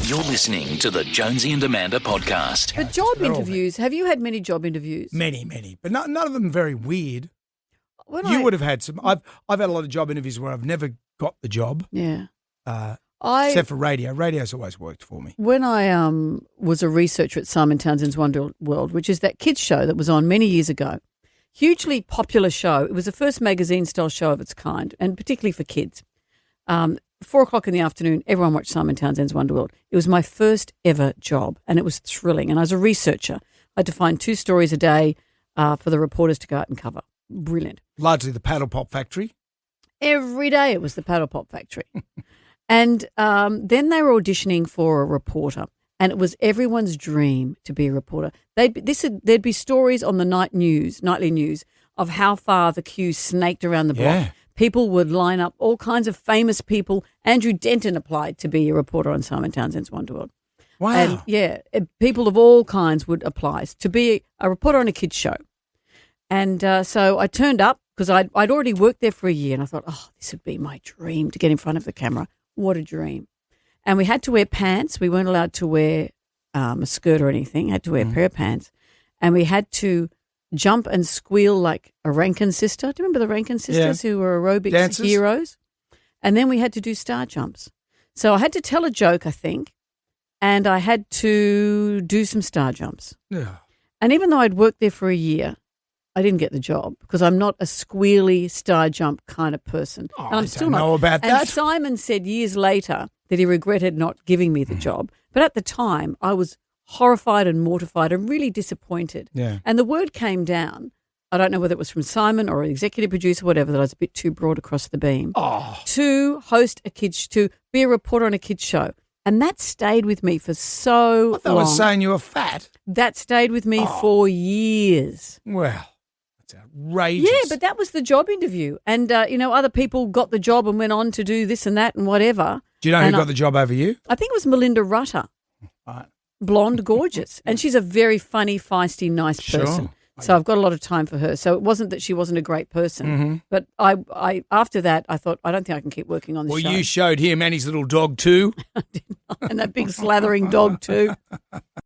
You're listening to the Jonesy and Amanda podcast. The job interviews, have you had many job interviews? Many, but none of them very weird. When You would have had some. I've had a lot of job interviews where I've never got the job. Yeah. Except for radio. Radio's always worked for me. When I was a researcher at Simon Townsend's Wonder World, which is that kids show that was on many years ago, hugely popular show. It was the first magazine-style show of its kind, and particularly for kids. 4:00 in the afternoon, everyone watched Simon Townsend's Wonder World. It was my first ever job, and it was thrilling. And I was a researcher. I had to find 2 stories a day for the reporters to go out and cover. Brilliant. Largely the paddle pop factory. Every day it was the paddle pop factory. And then they were auditioning for a reporter, and it was everyone's dream to be a reporter. There'd be stories on the nightly news of how far the queue snaked around the block. Yeah. People would line up, all kinds of famous people. Andrew Denton applied to be a reporter on Simon Townsend's Wonder World. Wow. And people of all kinds would apply to be a reporter on a kids show. And so I turned up because I'd already worked there for a year, and I thought, this would be my dream to get in front of the camera. What a dream. And we had to wear pants. We weren't allowed to wear a skirt or anything. Had to wear a pair of pants. And we had to jump and squeal like a Rankin sister. Do you remember the Rankin sisters who were aerobics dancers? Heroes? And then we had to do star jumps. So I had to tell a joke, I think, and I had to do some star jumps. Yeah. And even though I'd worked there for a year, I didn't get the job because I'm not a squealy star jump kind of person. Oh, and I'm I still don't not. know about and that. Simon said years later that he regretted not giving me the job. But at the time, I was horrified and mortified and really disappointed. Yeah. And the word came down, I don't know whether it was from Simon or an executive producer, whatever, that I was a bit too broad across the beam to host to be a reporter on a kids show. And that stayed with me for so I long. was saying you were fat. That stayed with me for years. Well, that's outrageous. Yeah, but that was the job interview. And, other people got the job and went on to do this and that and whatever. Do you know who got the job over you? I think it was Melinda Rutter. Right. Blonde, gorgeous. And she's a very funny, feisty, nice person. So I've got a lot of time for her. So it wasn't that she wasn't a great person. But I after that, I thought, I don't think I can keep working on this show. Well, you showed him and his little dog too. And that big slathering dog too.